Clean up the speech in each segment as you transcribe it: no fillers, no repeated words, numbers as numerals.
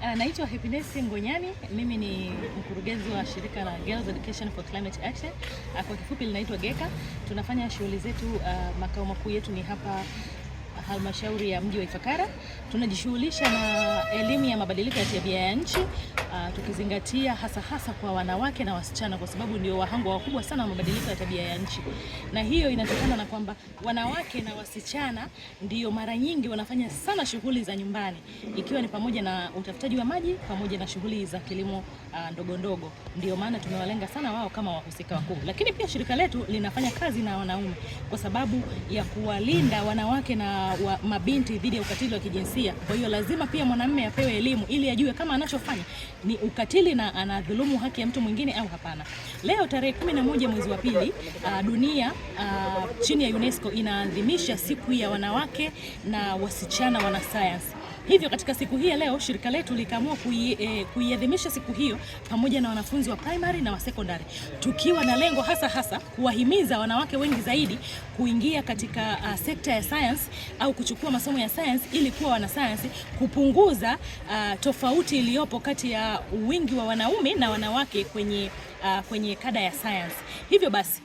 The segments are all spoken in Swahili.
Naitwa Happiness Ngonyani, mimi ni mkurugenzi wa shirika la Girls Education for Climate Action. Kwa kifupi linaitwa GECA. Tunafanya shughuli zetu, makao makuu yetu ni hapa halmashauri ya mji wa Ifakara. Tunajishughulisha na elimu ya mabadiliko ya tabia ya nchi, tukizingatia hasa kwa wanawake na wasichana, kwa sababu ndio wahanga wakubwa sana wa mabadiliko ya tabia ya nchi. Na hiyo inatokana na kwamba wanawake na wasichana ndio mara nyingi wanafanya sana shughuli za nyumbani, ikiwa ni pamoja na utafutaji wa maji pamoja na shughuli za kilimo ndogo ndogo. Ndio maana tumewalenga sana wao kama wahusika wakuu. Lakini pia shirika letu linafanya kazi na wanaume kwa sababu ya kuwalinda wanawake na mabinti dhidi ya ukatili wa kijinsia. Kwa hiyo lazima pia mwanamume apewe elimu ili ajue kama anachofanya ni ukatili na anadhulumu haki ya mtu mwingine au hapana. Leo tarehe 11 mwezi wa pili, dunia chini ya UNESCO inaadhimisha siku ya wanawake na wasichana wanasayansi. Hivyo katika siku hii ya leo shirika letu likaamua kuiadhimisha siku hiyo pamoja na wanafunzi wa primary na wa secondary, tukiwa na lengo hasa kuwahimiza wanawake wengi zaidi kuingia katika sekta ya science au kuchukua masomo ya science ili kuwa wanasayansi, kupunguza tofauti iliyopo kati ya wingi wa wanaume na wanawake kwenye kada ya science. Hivyo basi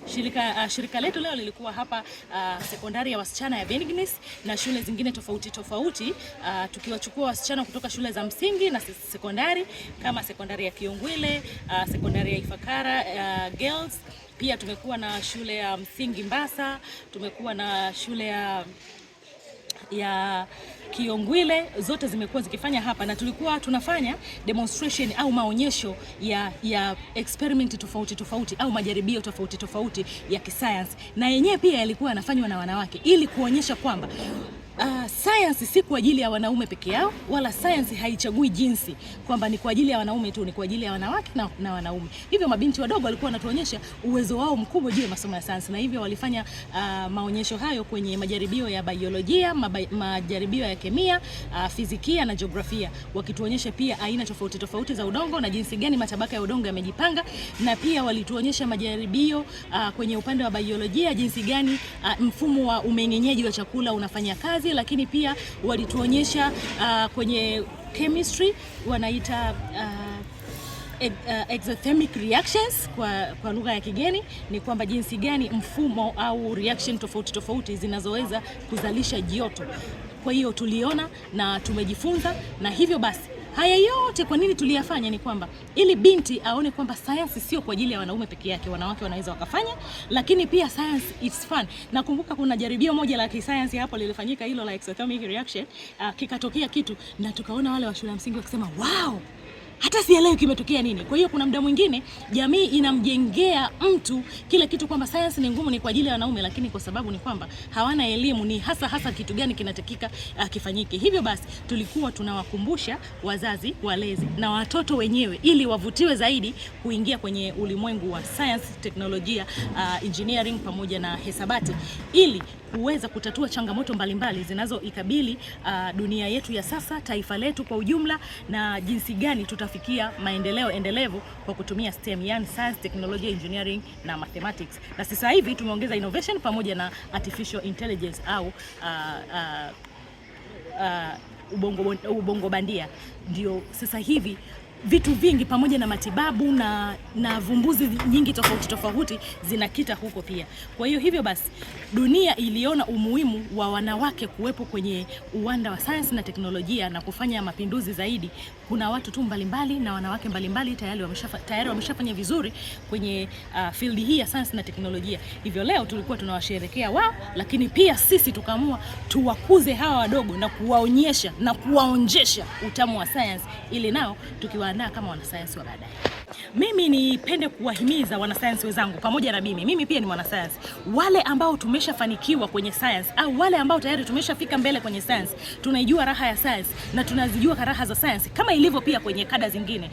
shirika letu leo lilikuwa hapa sekondari ya wasichana ya Benignis na shule zingine tofauti, tukiwachukua wasichana kutoka shule za msingi na sekondari kama sekondari ya Kiongwile, sekondari ya Ifakara Girls. Pia tumekuwa na shule ya msingi Mbasa, tumekuwa na shule ya Kiongwile, zote zimekuwa zikifanya hapa, na tulikuwa tunafanya demonstration au maonyesho ya experiment tofauti au majaribio tofauti ya kisayansi, na yenyewe pia yalikuwa yanafanywa na wanawake ili kuonyesha kwamba science si kwa ajili ya wanaume peke yao, wala science haichagui jinsi kwamba ni kwa ajili ya wanaume tu, ni kwa ajili ya wanawake na wanaume. Hivyo mabinti wadogo walikuwa wanatuonyesha uwezo wao mkubwa juu ya masomo ya science, na hivyo walifanya maonyesho hayo kwenye majaribio ya biolojia, majaribio ya kemia, fizikia na jiografia, wakituonyesha pia aina tofauti za udongo na jinsi gani matabaka ya udongo yamejipanga, na pia walituonyesha majaribio kwenye upande wa biolojia, jinsi gani mfumo wa umeng'enyaji wa chakula unafanya kazi, lakini pia walituonyesha kwenye chemistry wanaita exothermic reactions kwa lugha ya kigeni, ni kwamba jinsi gani mfumo au reaction tofauti zinazoweza kuzalisha joto. Kwa hiyo tuliona na tumejifunza, na hivyo basi haya yote kwa nini tuliyafanya ni kwamba ili binti aone kwamba science sio kwa ajili ya wanaume peke yake, wanawake wanaweza wakafanya, lakini pia science it's fun. Nakumbuka kuna jaribio moja la kisayansi hapo lilifanyika, hilo la exothermic reaction, kikatokea kitu na tukaona wale wa shule ya msingi wakisema wow, hata sielewi kimetokea nini. Kwa hiyo kuna muda mwingine jamii inamjengea mtu kile kitu kwamba science ni ngumu, ni kwa ajili ya wanaume, lakini kwa sababu ni kwamba hawana elimu ni hasa kitu gani kinatakika kifanyike. Hivyo basi tulikuwa tunawakumbusha wazazi, walezi na watoto wenyewe ili wavutiwe zaidi kuingia kwenye ulimwengu wa science, teknolojia, engineering pamoja na hesabati, ili kuweza kutatua changamoto mbalimbali zinazoikabili dunia yetu ya sasa, taifa letu kwa ujumla, na jinsi gani tutafikia maendeleo endelevu kwa kutumia STEM, yani science, technology, engineering na mathematics. Na sasa hivi tumeongeza innovation pamoja na artificial intelligence au ubongo bandia. Ndio sasa hivi vitu vingi pamoja na matibabu na vumbuzi nyingi tofauti zinakita huko pia. Kwa hiyo hivyo basi dunia iliona umuhimu wa wanawake kuwepo kwenye uwanda wa science na teknolojia na kufanya mapinduzi zaidi. Kuna watu tu mbalimbali na wanawake mbalimbali tayari wameshafanya vizuri kwenye field hii ya science na teknolojia. Hivyo leo tulikuwa tunawasherehekea wao, lakini pia sisi tukaamua tuwakuze hawa wadogo na kuwaonyesha na kuwaonjesha utamu wa science, ili nao tukiwaandaa kama wanasayansi wa baadaye. Mimi nipende kuwahimiza wanasayansi wenzangu pamoja na mimi pia ni mwanasayansi, wale ambao tumeshafanikiwa kwenye science au wale ambao tayari tumeshafika mbele kwenye science, tunaijua raha ya science na tunazijua raha za science kama ilivyo pia kwenye kada zingine,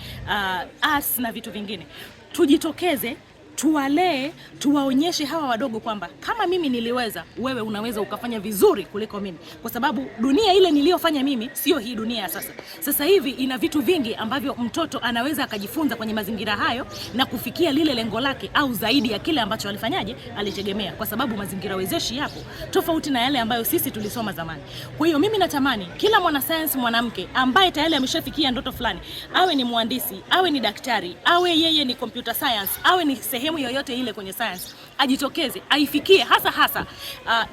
arts na vitu vingine. Tujitokeze tuwalee, tuwaonyeshe hawa wadogo kwamba kama mimi niliweza, wewe unaweza ukafanya vizuri kuliko mimi, kwa sababu dunia ile niliyofanya mimi sio hii dunia ya sasa. Sasa hivi ina vitu vingi ambavyo mtoto anaweza akajifunza kwenye mazingira hayo na kufikia lile lengo lake au zaidi ya kile ambacho alifanyaje, alitegemea, kwa sababu mazingira wezeshi yapo tofauti na yale ambayo sisi tulisoma zamani. Kwa hiyo mimi natamani kila mwana science mwanamke ambaye tayari ameshafikia ndoto fulani, awe ni mhandisi, awe ni daktari, awe yeye ni computer science, awe ni sehemu yoyote ile kwenye science, ajitokeze, aifikie hasa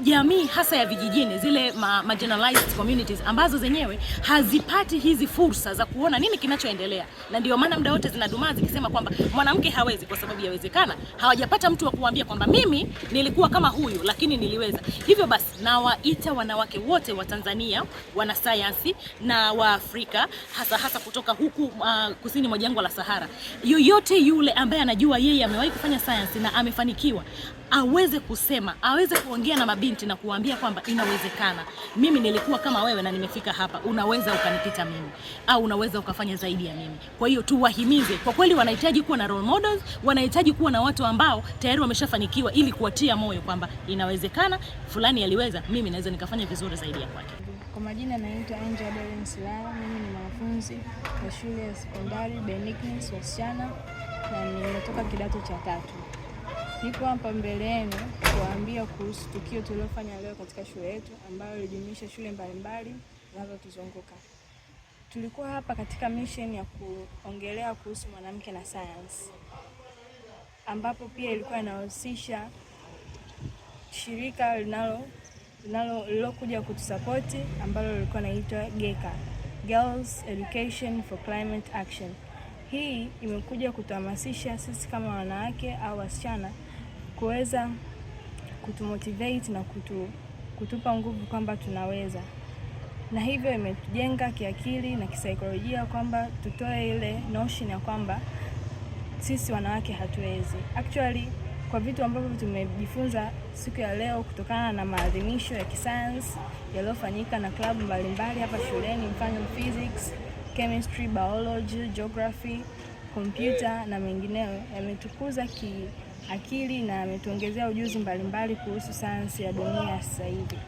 jamii hasa ya vijijini, zile marginalized communities ambazo zenyewe hazipati hizi fursa za kuona nini kinachoendelea. Na ndio maana muda wote zinadumaa zikisema kwamba mwanamke hawezi, kwa sababu yawezekana hawajapata mtu wa kuambia kwamba mimi nilikuwa kama huyu lakini niliweza. Hivyo basi nawaita wanawake wote wa Tanzania, wana science na wa Afrika, hasa kutoka huku kusini mwa jangwa la Sahara, yoyote yule ambaye anajua yeye amewahi kufanya science na amefanikiwa, aweze kusema, aweze kuongea na mabinti na kuambia kwamba inawezekana. Mimi nilikuwa kama wewe na nimefika hapa, unaweza ukanipita mimi, au unaweza ukafanya zaidi ya mimi. Kwa hiyo tuwahimize, kwa kweli wanahitaji kuwa na role models, wanahitaji kuwa na watu ambao tayari wameshafanikiwa, ili kuwatia moyo kwamba inawezekana, fulani aliweza, mimi naweza nikafanya vizuri zaidi ya kwake. Kwa majina naitwa Angel Adeline Silala, mimi ni mwanafunzi wa shule ya sekondari Benignis wasichana na nimetoka kidato cha 3. Nipo hapa mbele yenu kuambia kuhusu tukio tulilofanya leo katika shule yetu ambayo ilijumuisha shule mbalimbali zinazotuzunguka. Tulikuwa hapa katika mission ya kuongelea kuhusu mwanamke na science, ambapo pia ilikuwa inahusisha shirika lilokuja kutusapoti ambalo lilikuwa naitwa GECA, Girls Education for Climate Action. Hii imekuja kutuhamasisha sisi kama wanawake au wasichana kuweza kutumotivate na kutupa nguvu kwamba tunaweza, na hivyo imetujenga kiakili na kisaikolojia kwamba tutoe ile notion ya kwamba sisi wanawake hatuwezi. Actually, kwa vitu ambavyo tumejifunza siku ya leo kutokana na maadhimisho ya kisayansi yaliyofanyika na klabu mbalimbali hapa shuleni, mfano physics, chemistry, biology, geography, computer na mengineyo, yametukuza kiakili na yametuongezea ujuzi mbalimbali kuhusu sayansi ya dunia sasa hivi.